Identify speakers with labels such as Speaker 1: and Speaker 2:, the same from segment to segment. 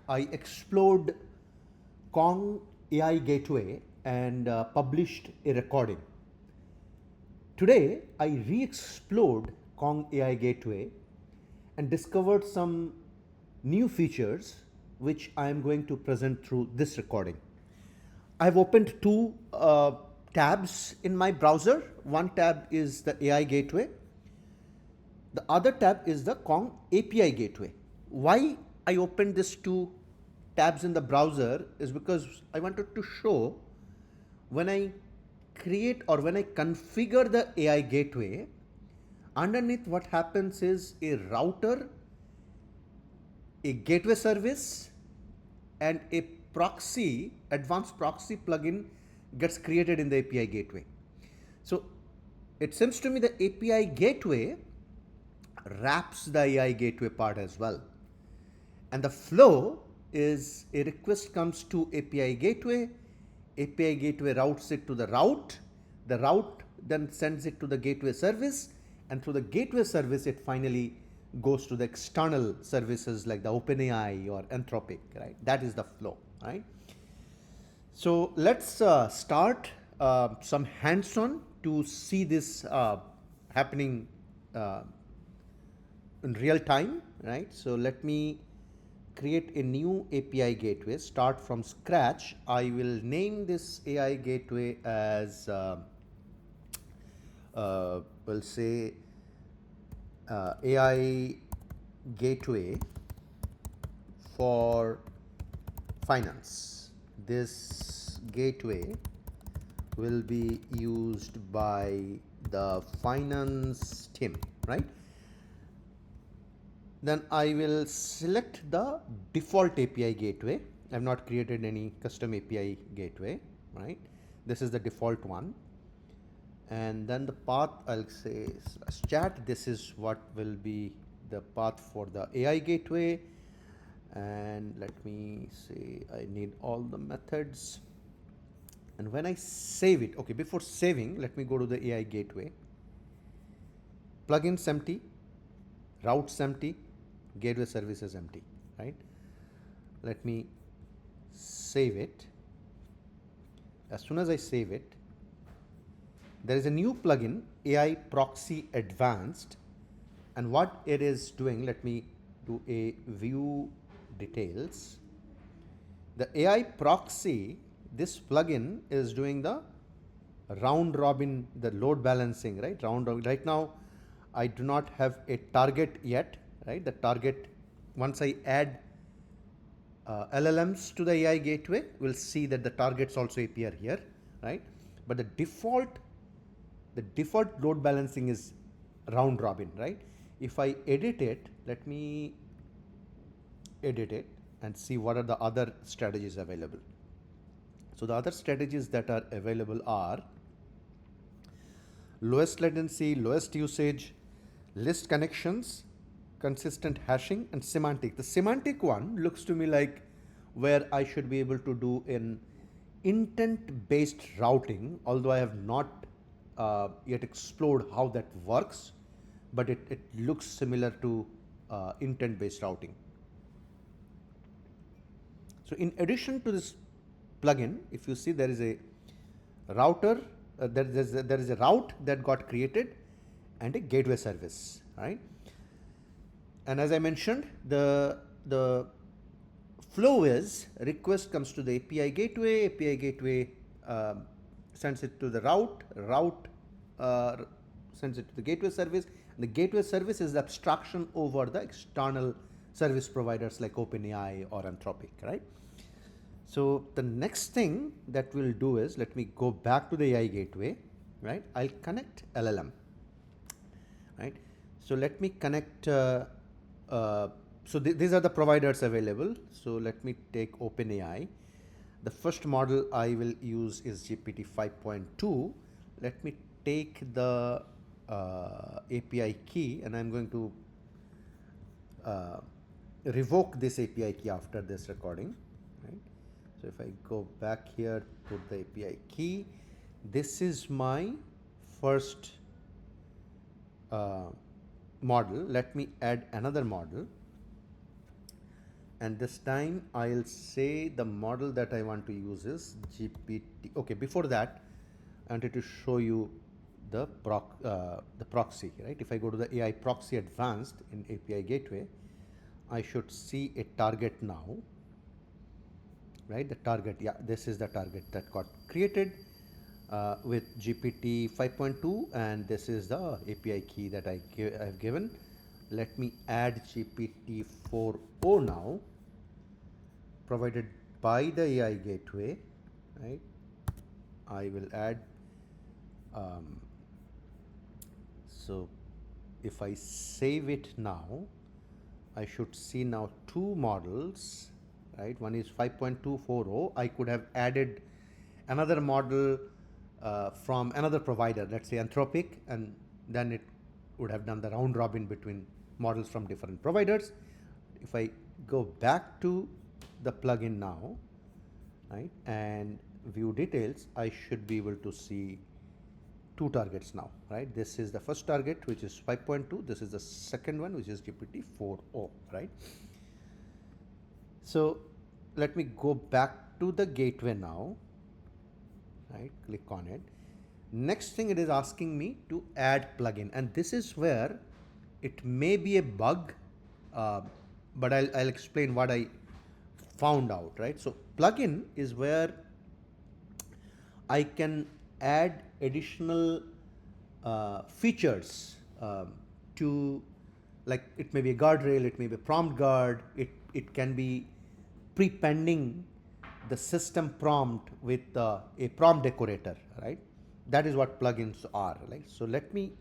Speaker 1: I explored Kong AI Gateway and published a recording. Today, I re explored Kong AI Gateway and discovered some new features which I am going to present through this recording. I've opened two tabs in my browser. One tab is the AI Gateway, the other tab is the Kong API Gateway. Why I opened these two tabs in the browser is because I wanted to show when I create or when I configure the AI Gateway, underneath what happens is a router, a gateway service, and a proxy, advanced proxy plugin gets created in the API Gateway. So it seems to me the API Gateway wraps the AI Gateway part as well. And the flow is a request comes to API Gateway routes it to the route then sends it to the gateway service, and through the gateway service it finally goes to the external services like the OpenAI or Anthropic, right? That is the flow, right? So let's start some hands-on to see this happening uh, in real time, right? So let me create a new API gateway, start from scratch. I will name this AI gateway as, we'll say, AI gateway for finance. This gateway will be used by the finance team, right? Then I will select the default API gateway. I have not created any custom API gateway, right? This is the default one. And then the path, I'll say chat. This is what will be the path for the AI gateway. And let me say I need all the methods. And when I save it, okay, before saving, let me go to the AI gateway. Plugins empty, routes empty, gateway service is empty, right? Let me save it. As soon as I save it, there is a new plugin, AI Proxy Advanced, and what it is doing, let me do a view details. The AI Proxy, this plugin is doing the round robin, the load balancing, right? Round robin. Right now, I do not have a target yet, right? The target, once I add LLMs to the AI gateway, we'll see that the targets also appear here, right? But the default load balancing is round robin, right? If I edit it, let me edit it and see what are the other strategies available. So the other strategies that are available are lowest latency, lowest usage, list connections, consistent hashing, and semantic. The semantic one looks to me like where I should be able to do an intent-based routing, although I have not yet explored how that works, but it looks similar to intent-based routing. So in addition to this plugin, if you see there is a router, there is a route that got created and a gateway service, right? And as I mentioned, the flow is request comes to the API gateway sends it to the route sends it to the gateway service, and the gateway service is the abstraction over the external service providers like OpenAI or Anthropic, right? So the next thing that we'll do is, let me go back to the AI gateway, right? I'll connect LLM, right? So let me connect, these are the providers available. So let me take OpenAI. The first model I will use is GPT 5.2. Let me take the API key, and I'm going to revoke this API key after this recording, right? So if I go back here, put the API key, this is my first model. Let me add another model. and this time I'll say the model that I want to use is GPT. Okay, before that, I wanted to show you the proxy, right? If I go to the AI proxy advanced in API gateway, I should see a target now, right? The target, yeah, this is the target that got created with GPT 5.2, and this is the API key that I've given. Let me add GPT 4.0 now, provided by the AI gateway, right? I will add, so if I save it now, I should see now two models, right? One is 5.240. I could have added another model from another provider, let's say Anthropic, and then it would have done the round robin between models from different providers. If I go back to the plugin now, right, and view details, I should be able to see two targets now, right? This is the first target, which is 5.2. This is the second one, which is GPT 4.0, right? So let me go back to the gateway now, right? Click on it. Next thing, it is asking me to add plugin, and this is where it may be a bug, but I'll explain what I found out, right? So plugin is where I can add additional features to, like it may be a guardrail, it may be a prompt guard, it can be prepending the system prompt with a prompt decorator, right? That is what plugins are, right? So let me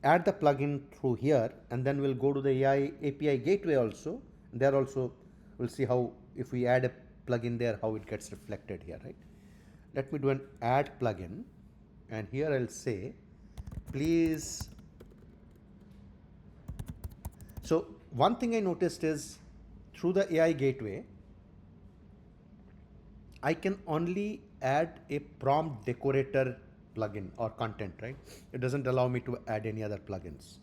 Speaker 1: add the plugin through here, and then we'll go to the AI API gateway also. There also we'll see how, if we add a plugin there, how it gets reflected here, right? Let me do an add plugin, and here I'll say, please. So one thing I noticed is through the AI gateway, I can only add a prompt decorator plugin or content, right? It doesn't allow me to add any other plugins.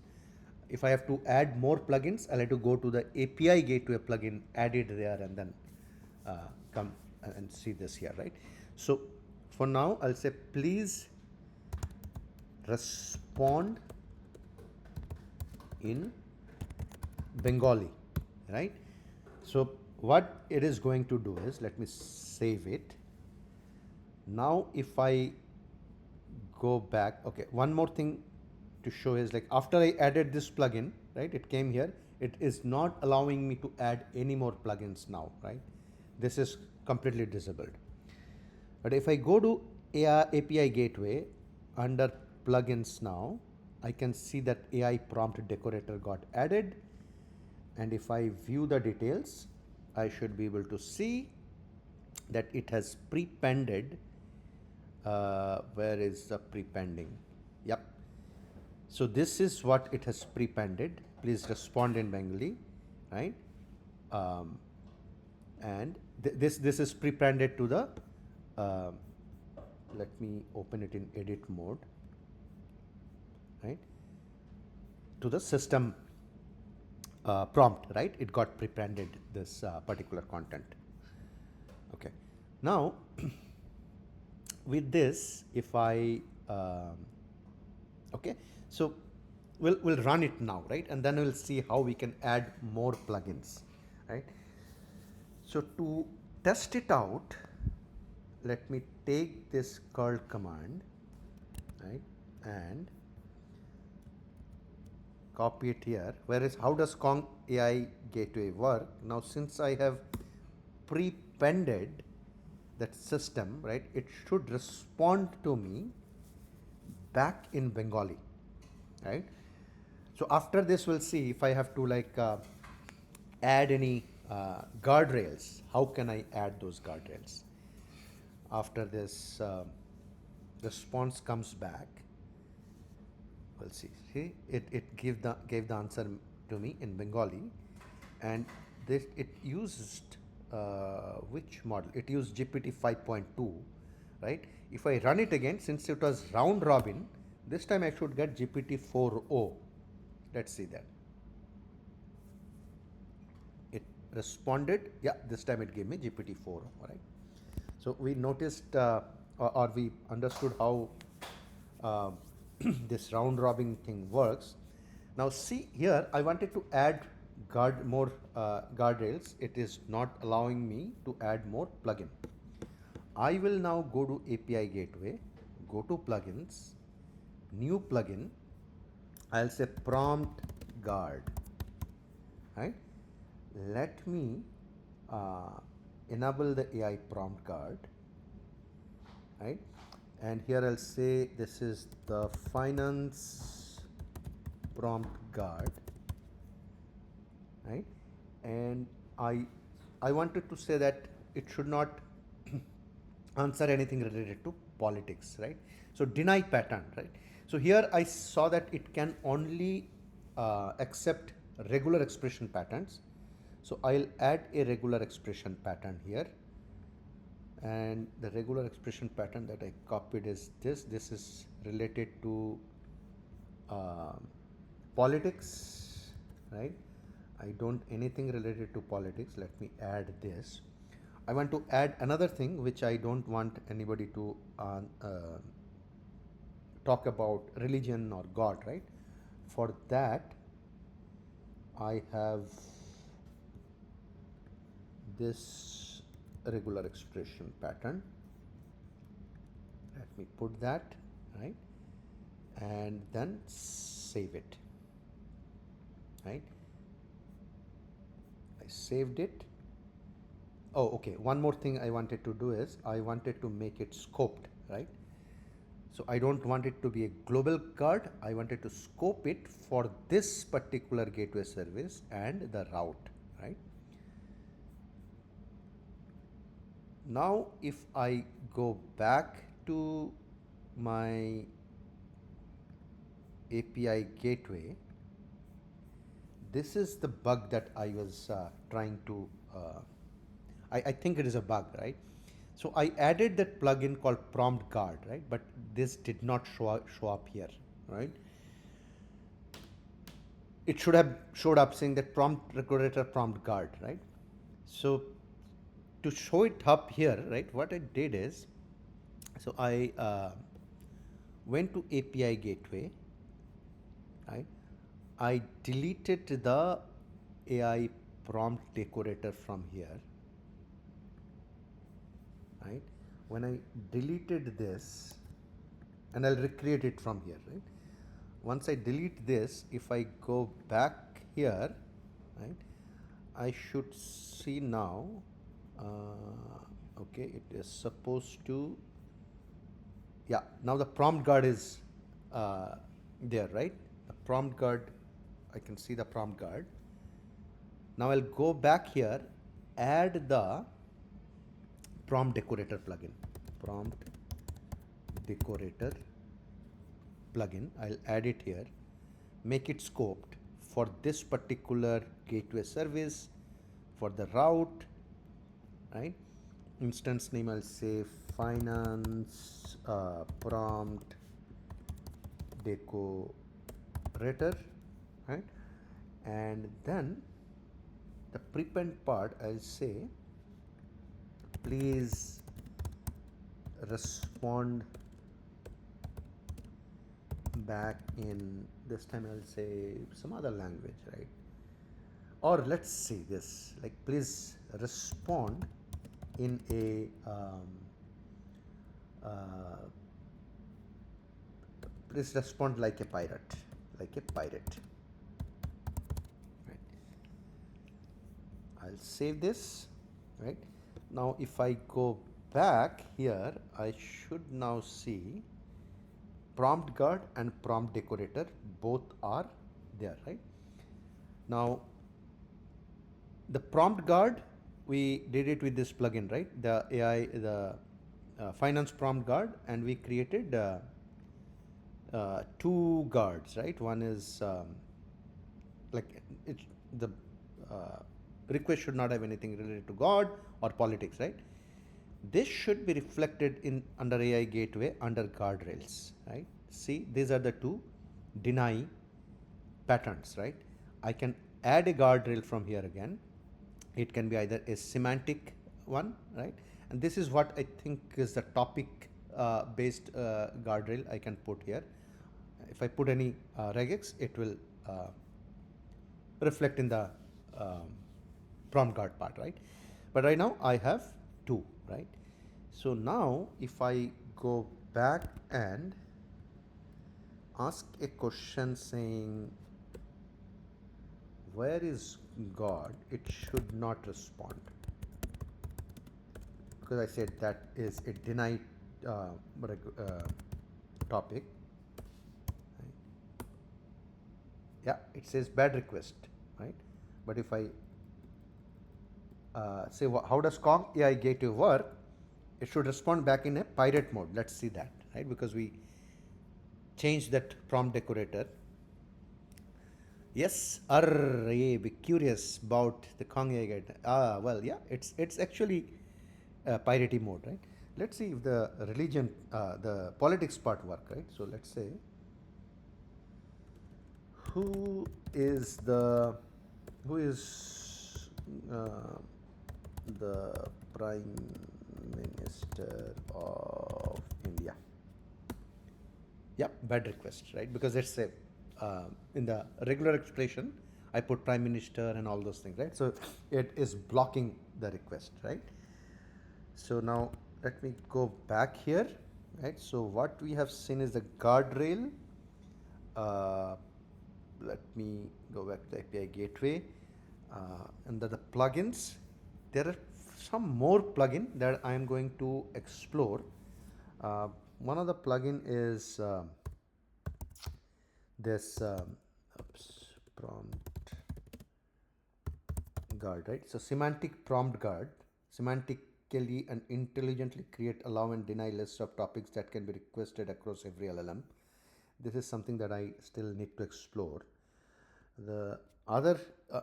Speaker 1: If I have to add more plugins, I'll have to go to the API gateway plugin, add it there, and then come and see this here, right? So for now, I'll say, please respond in Bengali, right? So what it is going to do is, let me save it. Now if I go back, okay, one more thing to show is, like after I added this plugin, right, it came here, it is not allowing me to add any more plugins now, right? This is completely disabled. But if I go to AI API gateway under plugins now, I can see that AI prompt decorator got added, and if I view the details, I should be able to see that it has prepended. Where is the prepending? Yep. So this is what it has prepended. Please respond in Bengali, right? And this is prepended to the. Let me open it in edit mode, right? To the system prompt, right? It got prepended this particular content. Okay. Now, with this, if I okay, so we'll run it now, right? And then we'll see how we can add more plugins, right? So to test it out, let me take this curl command, right, and copy it here. Whereas how does Kong AI gateway work? Now since I have prepended that system, right, it should respond to me back in Bengali, right? So after this, we'll see if I have to add any guardrails. How can I add those guardrails? After this response comes back, we'll see. See, it gave the answer to me in Bengali, and this it used which model? It used GPT 5.2, right? If I run it again, since it was round robin, this time I should get GPT 4.0. Let's see that. It responded. Yeah, this time it gave me GPT-4. All right. So we noticed or we understood how uh, this round robin thing works. Now see here, I wanted to add more guardrails. It is not allowing me to add more plugin. I will now go to API Gateway, go to plugins, new plugin. I'll say prompt guard, right? Let me enable the AI prompt guard, right? And here I'll say this is the finance prompt guard, right? And I wanted to say that it should not answer anything related to politics, right? So deny pattern, right? So here I saw that it can only accept regular expression patterns. So I'll add a regular expression pattern here, and the regular expression pattern that I copied is this. This is related to uh, politics, right? I don't anything related to politics. Let me add this. I want to add another thing which I don't want anybody to talk about religion or God, right? For that, I have this regular expression pattern. Let me put that, right? And then save it, right? I saved it. Oh, okay. One more thing I wanted to do is I wanted to make it scoped, right? So I don't want it to be a global card. I wanted to scope it for this particular gateway service and the route, right? Now, if I go back to my API gateway, this is the bug that I was trying to, I think it is a bug, right? So I added that plugin called prompt guard, right? But this did not show up here, right? It should have showed up saying that prompt recruiter prompt guard, right? So to show it up here, right, what I did is, so I went to API gateway, right? I deleted the AI prompt decorator from here, right? When I deleted this, and I'll recreate it from here, right? Once I delete this, if I go back here, right, I should see now, okay, it is supposed to, yeah, now the prompt guard is there, right? The prompt guard, I can see the prompt guard. Now I'll go back here, add the prompt decorator plugin, prompt decorator plugin. I'll add it here, make it scoped for this particular gateway service, for the route, right? Instance name I'll say finance prompt decorator, right? And then the prepend part I'll say please respond back in, this time I'll say some other language, right? Or let's see this, like please respond in a please respond like a pirate, like a pirate, right? I'll save this, right? Now if I go back here, I should now see prompt guard and prompt decorator both are there, right? Now the prompt guard, we did it with this plugin, right? The AI, the finance prompt guard, and we created two guards, right? One is like it, the request should not have anything related to God or politics, right? This should be reflected in under AI gateway under guardrails, right? See, these are the two deny patterns, right? I can add a guardrail from here again, It can be either a semantic one, right? And this is what I think is the topic based guardrail I can put here. If I put any regex, it will reflect in the um, prompt guard part, right? But right now I have two, right? So now if I go back and ask a question saying, where is God? It should not respond because I said that is a denied topic. Right? Yeah, it says bad request, right? But if I say how does Kong AI gateway work, it should respond back in a pirate mode. Let's see that, right? Because we changed that prompt decorator. Yes, be curious about the Kong AI gateway. Well, yeah, it's actually piratey mode, right? Let's see if the religion, the politics part work, right? So let's say, who is the who is the Prime Minister of India? Yeah, bad request, right? Because it's a in the regular expression, I put Prime Minister and all those things, right? So it is blocking the request, right? So now let me go back here, right? So what we have seen is the guardrail. Uh, Let me go back to the API gateway. And the plugins, there are some more plugin that I am going to explore. One of the plugin is this prompt guard, right? So semantic prompt guard, semantically and intelligently create, allow and deny lists of topics that can be requested across every LLM. This is something that I still need to explore. The other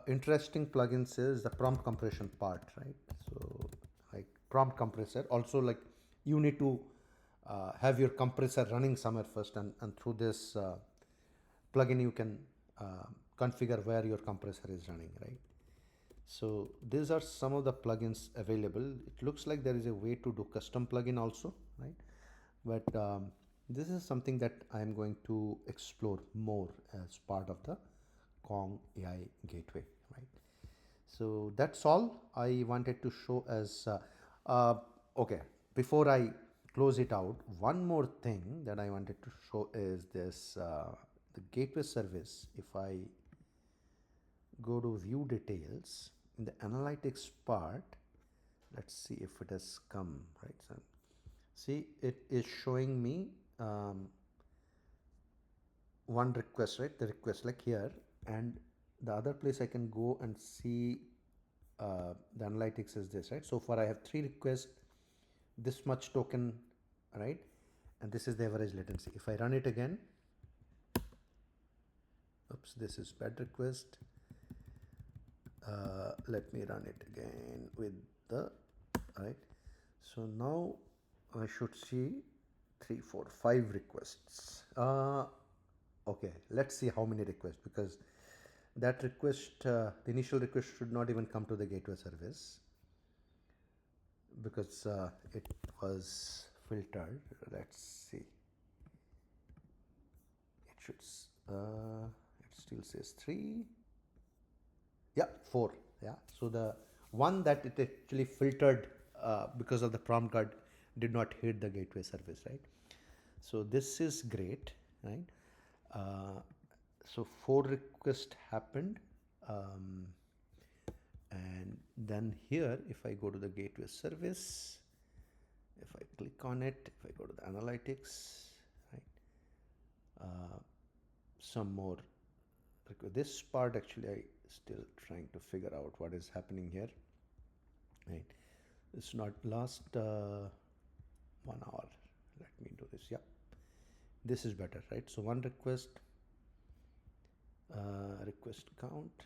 Speaker 1: interesting plugins is the prompt compression part, right? So like prompt compressor, also like you need to have your compressor running somewhere first, and through this plugin you can configure where your compressor is running, right? So these are some of the plugins available. It looks like there is a way to do custom plugin also, right? But this is something that I am going to explore more as part of the Kong AI gateway, right? So that's all I wanted to show as okay. Before I close it out, one more thing that I wanted to show is this the gateway service. If I go to view details in the analytics part, let's see if it has come, right? So see, it is showing me one request, right? The request like here, and the other place I can go and see the analytics is this, right? So far I have 3 requests, this much token, right? And this is the average latency. If I run it again, oops, this is bad request. Let me run it again with the, right? So now I should see 3, 4, 5 requests. Okay, let's see how many requests, because that request, the initial request should not even come to the gateway service because it was filtered. Let's see. It should, it still says 3. Yeah, 4. Yeah. So the one that it actually filtered because of the prompt guard did not hit the gateway service, right? So this is great, right? So 4 requests happened. And then here, if I go to the gateway service, if I click on it, if I go to the analytics, right? Some more. This part actually I still trying to figure out what is happening here, right? It's not last 1 hour. Let me do this. Yeah, this is better, right? So one request, request count.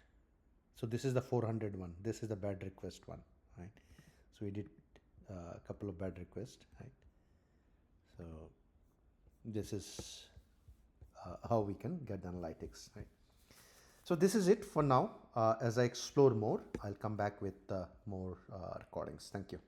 Speaker 1: So this is the 400 one. This is the bad request one, right? So we did a couple of bad requests, right? So this is how we can get the analytics, right? So this is it for now. As I explore more, I'll come back with more recordings. Thank you.